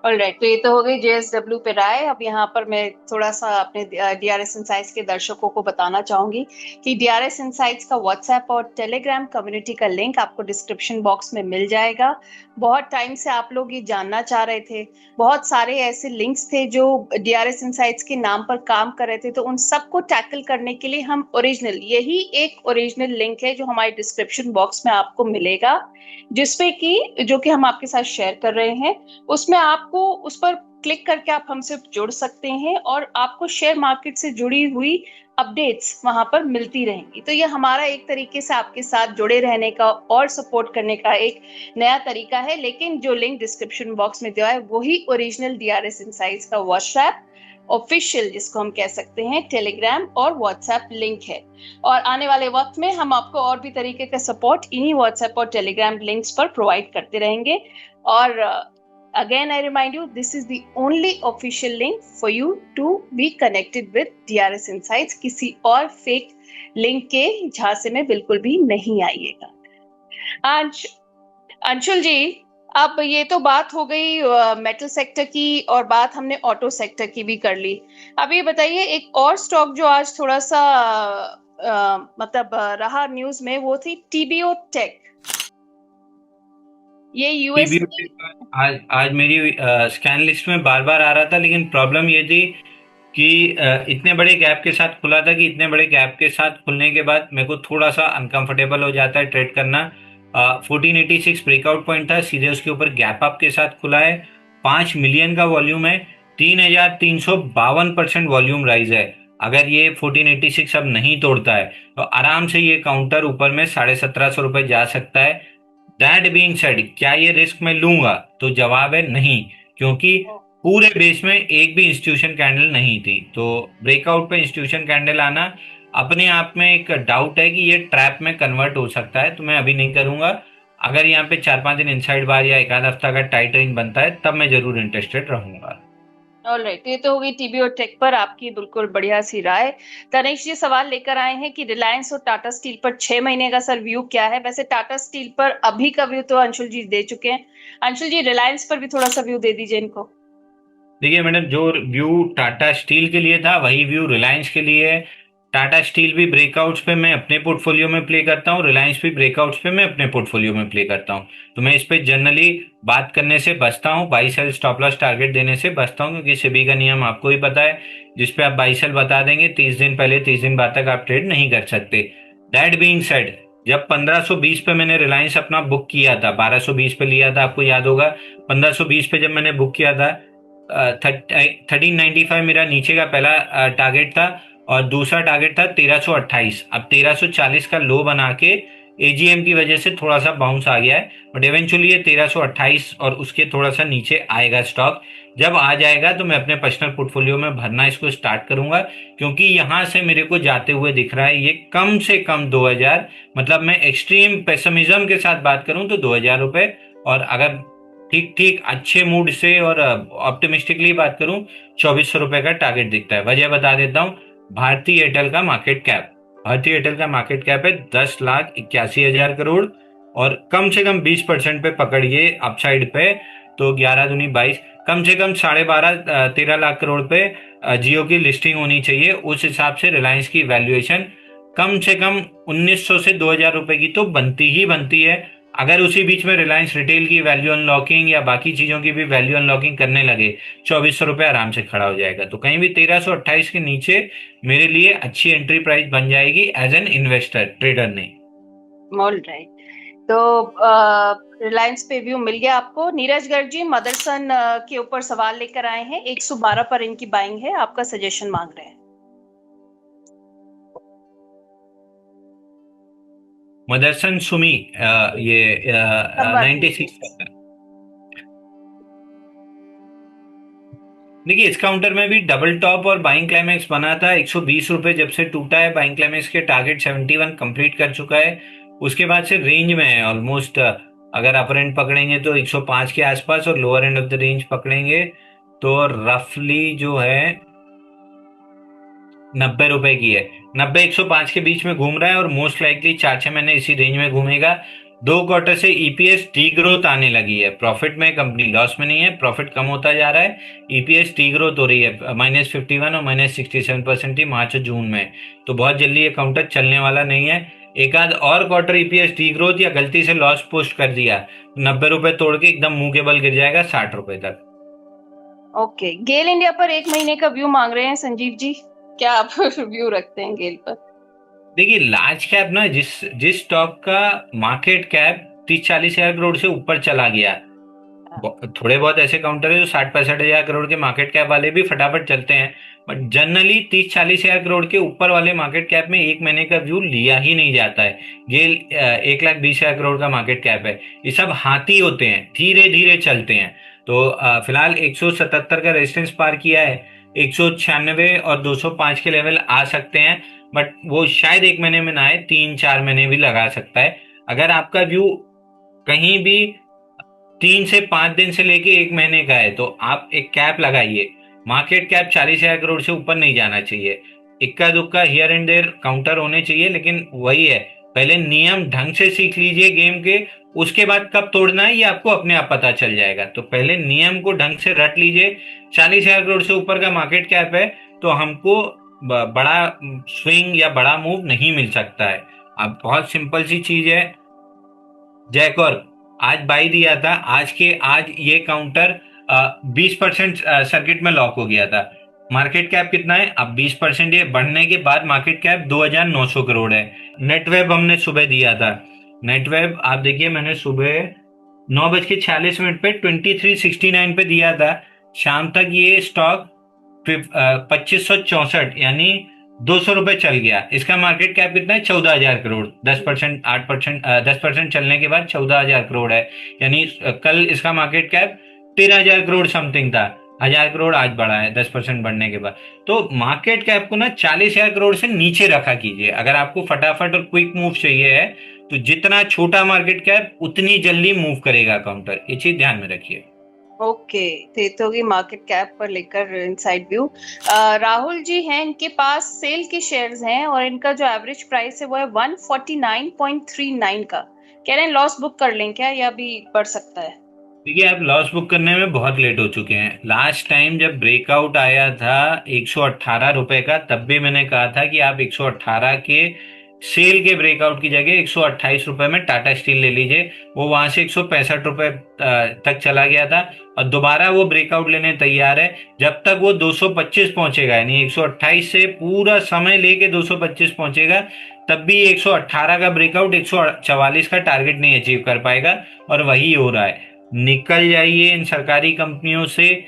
ऑलराइट, तो ये तो हो गई जेएसडब्ल्यू पे राय। अब यहाँ पर मैं थोड़ा सा अपने डीआरएस इनसाइट्स के दर्शकों को बताना चाहूंगी कि डीआरएस इनसाइट्स का व्हाट्सएप और टेलीग्राम कम्युनिटी का लिंक आपको डिस्क्रिप्शन बॉक्स में मिल जाएगा। बहुत टाइम से आप लोग ये जानना चाह रहे थे, बहुत सारे ऐसे लिंक्स थे जो डीआरएस इनसाइट्स के नाम पर काम कर रहे थे, तो उन सबको टैकल करने के लिए हम ओरिजिनल, यही एक ओरिजिनल लिंक है जो हमारे डिस्क्रिप्शन बॉक्स में आपको मिलेगा, जिसपे कि जो कि हम आपके साथ शेयर कर रहे हैं। उसमें आपको उस पर क्लिक करके आप हमसे जुड़ सकते हैं और आपको शेयर मार्केट से जुड़ी हुई अपडेट्स वहां पर मिलती रहेंगी। तो ये हमारा एक तरीके से आपके साथ जुड़े रहने का और सपोर्ट करने का एक नया तरीका है। लेकिन जो लिंक डिस्क्रिप्शन बॉक्स में दिया है वही ओरिजिनल डीआरएस इनसाइट्स का व्हाट्सएप ऑफिशियल, जिसको हम कह सकते हैं, टेलीग्राम और व्हाट्सएप लिंक है। और आने वाले वक्त में हम आपको और भी तरीके का सपोर्ट इन्हीं व्हाट्सएप और टेलीग्राम लिंक्स पर प्रोवाइड करते रहेंगे। और again I remind you, this is the only official link for you to be connected with DRS Insights। किसी और फेक लिंक के झांसे में बिल्कुल भी नहीं आइएगा। आज अंशुल जी, अब ये तो बात हो गई मेटल सेक्टर की, और बात हमने ऑटो सेक्टर की भी कर ली। अब ये बताइए, एक और स्टॉक जो आज थोड़ा सा मतलब रहा न्यूज में, वो थी टीबीओ टेक। ये यूएस आज मेरी स्कैन लिस्ट में बार बार आ रहा था, लेकिन प्रॉब्लम ये थी कि इतने बड़े गैप के साथ खुला था कि इतने बड़े गैप के साथ खुलने के बाद मेरे को थोड़ा सा अनकंफर्टेबल हो जाता है ट्रेड करना। 1486 ब्रेकआउट पॉइंट था, सीधे उसके ऊपर गैप अप के साथ खुला है। 5 मिलियन का वॉल्यूम है, 3352% वॉल्यूम राइज है। अगर ये 1486 अब नहीं तोड़ता है तो आराम से ये काउंटर ऊपर में 1750 रुपए जा सकता है। दैट बीइंग सेड, क्या ये रिस्क मैं लूंगा? तो जवाब है नहीं, क्योंकि पूरे बेस में एक भी इंस्टीट्यूशन कैंडल नहीं थी। तो ब्रेकआउट पे इंस्टीट्यूशन कैंडल आना अपने आप में एक डाउट है कि ये ट्रैप में कन्वर्ट हो सकता है, तो मैं अभी नहीं करूंगा। अगर यहाँ पे 4-5 दिन इनसाइड बार या एक आध हफ्ता का टाइट रेंज बनता है तब मैं जरूर इंटरेस्टेड रहूंगा। ऑलराइट, ये तो होगी टीबीओ टेक पर आपकी बिल्कुल बढ़िया सी राय। तनिष जी सवाल लेकर आए हैं कि रिलायंस और टाटा स्टील पर 6 महीने का सर व्यू क्या है? वैसे टाटा स्टील पर अभी का व्यू तो अंशुल जी दे चुके हैं। अंशुल जी, रिलायंस पर भी थोड़ा सा व्यू दे दीजिए इनको। देखिए मैडम, जो व्यू टाटा स्टील के लिए था वही व्यू रिलायंस के लिए है। टाटा स्टील भी ब्रेकआउट्स पे मैं अपने पोर्टफोलियो में प्ले करता हूँ, रिलायंस भी ब्रेकआउट्स पे मैं अपने पोर्टफोलियो में प्ले करता हूँ। तो मैं इस पे जनरली बात करने से बचता हूँ, buy sell stop loss target देने से बचता हूँ, क्योंकि सेबी का नियम आपको ही पता है, जिसपे आप बाई सेल बता देंगे 30 दिन पहले, 30 दिन बाद तक आप ट्रेड नहीं कर सकते। दैट बीइंग सेड, जब 1520 पे मैंने रिलायंस अपना बुक किया था, 1220 पे लिया था, आपको याद होगा। 1520 पे जब मैंने बुक किया था, 1395 मेरा नीचे का पहला टारगेट था, और दूसरा टारगेट था 1328। अब 1340 का लो बना के एजीएम की वजह से थोड़ा सा बाउंस आ गया है, बट इवेंचुअली ये 1328 और उसके थोड़ा सा नीचे आएगा स्टॉक। जब आ जाएगा तो मैं अपने पर्सनल पोर्टफोलियो में भरना इसको स्टार्ट करूंगा, क्योंकि यहां से मेरे को जाते हुए दिख रहा है ये कम से कम 2000, मतलब मैं एक्सट्रीम पेसिमिज्म के साथ बात करूं तो 2000 रुपए, और अगर ठीक ठीक अच्छे मूड से और ऑप्टिमिस्टिकली बात करूं 2400 रुपए का टारगेट दिखता है। वजह बता देता हूं, भारतीय एयरटेल का मार्केट कैप, भारतीय एयरटेल का मार्केट कैप है 10,81,000 करोड़, और कम से कम 20% पे पकड़िए अपसाइड पे, तो 11 दूनी 22, कम से कम 12.5-13 लाख करोड़ पे जियो की लिस्टिंग होनी चाहिए। उस हिसाब से रिलायंस की वैल्यूएशन कम से कम 1900 से 2000 रुपए की तो बनती ही बनती है। अगर उसी बीच में रिलायंस रिटेल की वैल्यू अनलॉकिंग या बाकी चीजों की भी वैल्यू अनलॉकिंग करने लगे, 2400 रुपए आराम से खड़ा हो जाएगा। तो कहीं भी 1328 के नीचे मेरे लिए अच्छी एंट्री प्राइस बन जाएगी एज एन इन्वेस्टर, ट्रेडर नहीं। ऑलराइट, तो रिलायंस पे व्यू मिल गया आपको। नीरज गर्ग जी मदरसन के ऊपर सवाल लेकर आए हैं, 112 पर इनकी बाइंग है, आपका सजेशन मांग रहे हैं। मदरसन सुमी ये संभाजी, 96। देखिए इस काउंटर में भी डबल टॉप और बाइंग क्लाइमेक्स बना था। 120 रुपये जब से टूटा है, बाइंग क्लाइमेक्स के टारगेट 71 कंप्लीट कर चुका है। उसके बाद से रेंज में है ऑलमोस्ट। अगर अपर एंड पकड़ेंगे तो 105 के आसपास, और lower end of the range पकड़ेंगे तो रफली जो है 90 रुपए की है। 90 105 के बीच में घूम रहा है, और मोस्ट लाइकली 4 6 महीने इसी रेंज में घूमेगा। 2 क्वार्टर से ईपीएस डी ग्रोथ आने लगी है। प्रॉफिट में कंपनी लॉस में नहीं है, प्रॉफिट कम होता जा रहा है। ईपीएस डी ग्रोथ हो रही है, -51 और -67% ही मार्च और जून में। तो बहुत जल्दी ये काउंटर चलने वाला नहीं है। एक आध और क्वार्टर ईपीएस डी ग्रोथ या गलती से लॉस पोस्ट कर दिया, 90 रुपए तोड़ के एकदम मुंह के बल गिर जाएगा 60 रुपए तक। ओके। गेल इंडिया पर एक महीने का व्यू मांग रहे हैं संजीव जी, क्या आप व्यू रखते हैं गेल पर? देखिए लार्ज कैप ना, जिस जिस स्टॉक का मार्केट कैप 30 40 हजार करोड़ से ऊपर चला गया, थोड़े बहुत ऐसे काउंटर है जो 60 65 हजार करोड़ के मार्केट कैप वाले भी फटाफट चलते हैं, बट जनरली 30 40 हजार करोड़ के ऊपर वाले मार्केट कैप में एक महीने का व्यू लिया ही नहीं जाता है। ये 1,20,000 करोड़ का मार्केट कैप है। ये सब हाथी होते हैं, धीरे धीरे चलते हैं। तो फिलहाल 177 का रेजिस्टेंस पार किया है। 196 और 205 के लेवल आ सकते हैं, बट वो शायद एक महीने में ना आए, 3 4 महीने भी लगा सकता है। अगर आपका व्यू कहीं भी 3 से 5 दिन से लेके एक महीने का है, तो आप एक कैप लगाइए। मार्केट कैप 40 हजार करोड़ से ऊपर नहीं जाना चाहिए। इक्का दुक्का हियर एंड देयर काउंटर होने चाहिए, लेकिन वही है, पहले नियम ढंग से सीख लीजिए गेम के। उसके बाद कब तोड़ना है ये आपको अपने आप पता चल जाएगा। तो पहले नियम को ढंग से रट लीजिए। 40 हजार करोड़ से ऊपर का मार्केट कैप है तो हमको बड़ा स्विंग या बड़ा मूव नहीं मिल सकता है। अब बहुत सिंपल सी चीज है, जयकौर आज बाई दिया था, आज ये काउंटर 20% सर्किट में लॉक हो गया था। मार्केट कैप कितना है अब? 20% ये बढ़ने के बाद मार्केट कैप 2,900 करोड़ है। नेटवेब हमने सुबह दिया था। नेटवेब आप देखिए, मैंने सुबह 9:46 पे 2369 पे दिया था। शाम तक ये स्टॉक 2564 यानी 200 रुपए चल गया। इसका मार्केट कैप कितना है? 14,000 करोड़। 10%, 8%, 10% चलने के बाद 14,000 करोड़ है। यानी कल इसका मार्केट कैप 13,000 करोड़ समथिंग था। 1,000 करोड़ आज बढ़ा है 10% बढ़ने के बाद। तो मार्केट कैप को ना 40,000 करोड़ से नीचे रखा कीजिए। अगर आपको फटाफट और क्विक मूव चाहिए है, तो जितना छोटा मार्केट कैप उतनी जल्दी मूव करेगा काउंटर। ये चीज ध्यान में रखिए। ओके, तो ये तो होगी मार्केट कैप पर लेकर इनसाइड व्यू। राहुल जी हैं, इनके पास सेल के शेयर्स हैं और इनका जो एवरेज प्राइस है वो है 149.39 का। कह रहे हैं लॉस बुक कर लें क्या, या अभी बढ़ सकता है? देखिए आप लॉस बुक करने में बहुत लेट हो चुके हैं। लास्ट टाइम जब ब्रेकआउट आया था 118 रुपए का, तब भी मैंने कहा था कि आप 118 के सेल के ब्रेकआउट की जगह 128 रुपए में टाटा स्टील ले लीजिए। वो वहां से 165 रुपए तक चला गया था, और दोबारा वो ब्रेकआउट लेने तैयार है। जब तक वो 225 पहुंचेगा, यानी 128 से पूरा समय लेके 225 पहुंचेगा, तब भी 118 का ब्रेकआउट 144 का टारगेट नहीं अचीव कर पाएगा, और वही हो रहा है। निकल जाइए इन सरकारी कंपनियों से,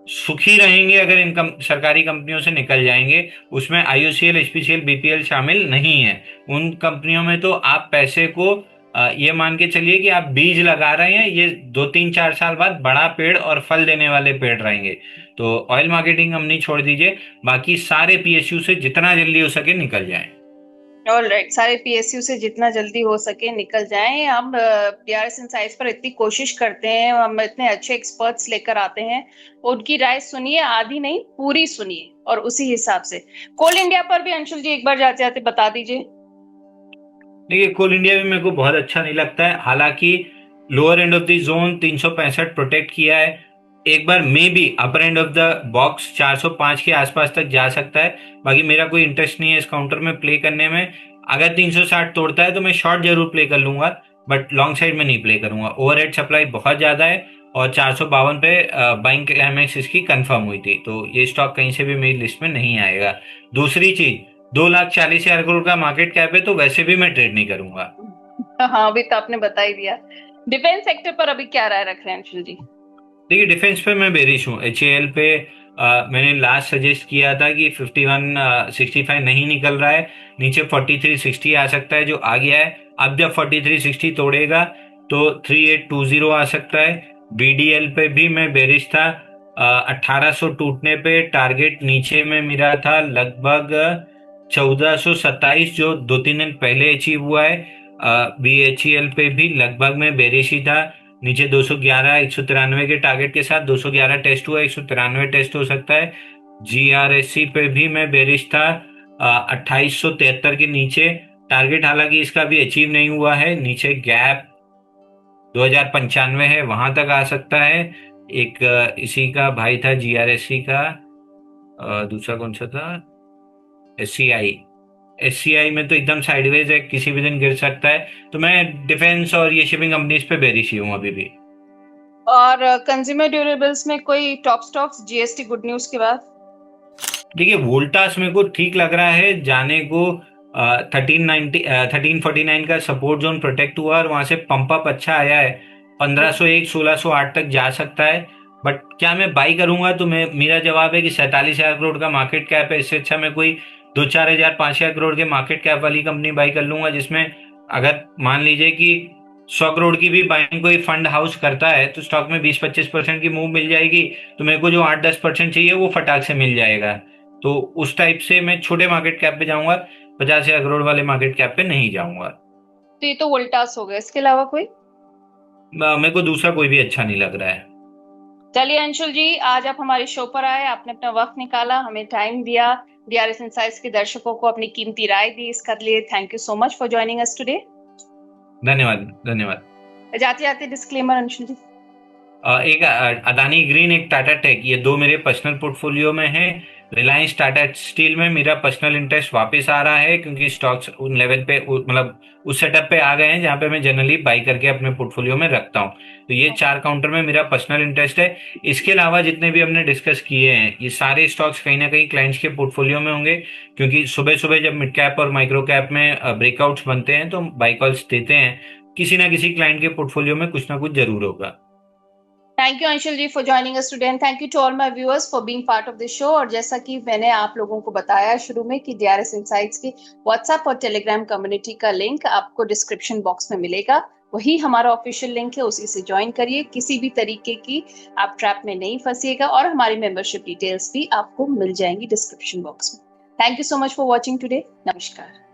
सुखी रहेंगे अगर इन सरकारी कंपनियों से निकल जाएंगे। उसमें आईओसीएल, एचपीसीएल, बीपीएल शामिल नहीं है। उन कंपनियों में तो आप पैसे को ये मान के चलिए कि आप बीज लगा रहे हैं, ये 2 3 4 साल बाद बड़ा पेड़ और फल देने वाले पेड़ रहेंगे। तो ऑयल मार्केटिंग कंपनी छोड़ दीजिए, बाकी सारे पीएसयू से जितना जल्दी हो सके निकल जाए। ऑल राइट, सारे पीएसयू से जितना जल्दी हो सके निकल जाएं। हम पीआरएस इनसाइट्स पर इतनी कोशिश करते हैं, हम इतने अच्छे एक्सपर्ट्स लेकर आते हैं, उनकी राय सुनिए, आधी नहीं पूरी सुनिए और उसी हिसाब से। कोल इंडिया पर भी अंशुल जी एक बार जाते जाते बता दीजिए। देखिए कोल इंडिया भी मेरे को बहुत अच्छा नहीं लगता है। हालांकि lower end of the zone 365 protect किया है। एक बार maybe upper end of the box 405 के आसपास तक जा सकता है। बाकी मेरा कोई इंटरेस्ट नहीं है इस काउंटर में प्ले करने में। अगर 360 तोड़ता है तो मैं शॉर्ट जरूर प्ले कर लूंगा, बट लॉन्ग साइड में नहीं प्ले करूंगा। ओवरहेड सप्लाई बहुत ज्यादा है, और 452 पे बाइंग क्लाइमेक्स इसकी कंफर्म हुई थी, तो ये स्टॉक कहीं से भी मेरी लिस्ट में नहीं आएगा। दूसरी चीज, 2,40,000 करोड़ का मार्केट कैप है, तो वैसे भी मैं ट्रेड नहीं करूंगा। हाँ, अभी तो आपने बता ही दिया। डिफेंस सेक्टर पर अभी क्या राय रख रहे हैं अंशुल जी? देखिए डिफेंस पे मैं बेरिश हूँ। एचएएल पे मैंने लास्ट सजेस्ट किया था कि 51 65 नहीं निकल रहा है, नीचे 43 60 आ सकता है, जो आ गया है। अब जब 4360 तोड़ेगा तो 3820 आ सकता है। बीडीएल पे भी मैं बेरिश था। 1800 टूटने पे टारगेट नीचे में मिला था लगभग 1427, जो 2-3 दिन पहले अचीव हुआ है। बीएचईएल पे भी लगभग मैं बेरिश ही था। नीचे 211 193 के टारगेट के साथ 211 टेस्ट हुआ, 193 टेस्ट हो सकता है। जीआरएससी पे भी मैं बेरिश था 2873 के नीचे। टारगेट हालांकि इसका भी अचीव नहीं हुआ है, नीचे गैप 2095 है, वहां तक आ सकता है। एक इसी का भाई था जीआरएससी का, दूसरा कौन सा था, एससीआई। एससीआई में तो एकदम साइडवेज है, किसी भी दिन गिर सकता है। तो मैं डिफेंस और ये शिपिंग कंपनीज पे बेरिश ही हूँ अभी भी। और कंज्यूमर ड्यूरेबल्स में कोई top stocks GST good news के बाद? देखिए वोल्टास मेरे को ठीक लग रहा है जाने को। 1349 का सपोर्ट जोन प्रोटेक्ट हुआ और वहां से पंप अप अच्छा आया है। 1501 1608 तक जा सकता है। बट क्या मैं बाई करूंगा, तो मेरा जवाब है कि 47,000 करोड़ का मार्केट कैप है। इससे अच्छा मैं कोई 2-4 हजार 5,000 करोड़ के मार्केट कैप वाली कंपनी बाई कर लूंगा, जिसमें अगर मान लीजिए कि 100 करोड़ की भी बाइंग कोई फंड हाउस करता है तो स्टॉक में 20-25% की मूव मिल जाएगी। तो मेरे को जो 8-10% चाहिए वो फटाक से मिल जाएगा। तो उस टाइप से मैं छोटे मार्केट कैप पे जाऊंगा, 50,000 करोड़ वाले मार्केट कैप पे नहीं जाऊंगा। तो ये तो वोल्टास हो गया, इसके अलावा कोई? मेरे को दूसरा कोई भी अच्छा नहीं लग रहा है। चलिए अंशुल जी, आज आप हमारे शो पर आए, आपने अपना वक्त निकाला, हमें टाइम दिया, डीआरएस इनसाइट्स के दर्शकों को अपनी कीमती राय दी, इसके लिए thank you so much for joining us today. धन्यवाद धन्यवाद। जाते जाते डिस्क्लेमर अंशुल जी। एक अदानी ग्रीन, एक टाटा टेक, ये दो मेरे पर्सनल पोर्टफोलियो में है। रिलायंस टाटा स्टील में मेरा पर्सनल इंटरेस्ट वापस आ रहा है, क्योंकि स्टॉक्स उन लेवल पे मतलब उस सेटअप पे आ गए हैं जहां पे मैं जनरली बाई करके अपने पोर्टफोलियो में रखता हूं। तो ये 4 काउंटर में मेरा पर्सनल इंटरेस्ट है। इसके अलावा जितने भी हमने डिस्कस किए हैं ये सारे स्टॉक्स कहीं ना कहीं क्लाइंट्स के पोर्टफोलियो में होंगे, क्योंकि सुबह सुबह जब मिड कैप और माइक्रो कैप में ब्रेकआउट्स बनते हैं तो बाई कॉल्स देते हैं। किसी ना किसी क्लाइंट के पोर्टफोलियो में कुछ ना कुछ जरूर होगा। Thank you Anshul ji for joining us today and thank you to all my viewers for being part of this show. और जैसा कि मैंने आप लोगों को बताया शुरू में कि डीआरएस इनसाइट्स की व्हाट्सएप और टेलीग्राम कम्युनिटी का लिंक आपको डिस्क्रिप्शन बॉक्स में मिलेगा। वही हमारा ऑफिशियल लिंक है, उसी से ज्वाइन करिए। किसी भी तरीके की आप ट्रैप में नहीं फंसिएगा और हमारी मेंबरशिप डिटेल्स भी आपको मिल जाएंगी डिस्क्रिप्शन बॉक्स में। Thank you so much for watching today. नमस्कार।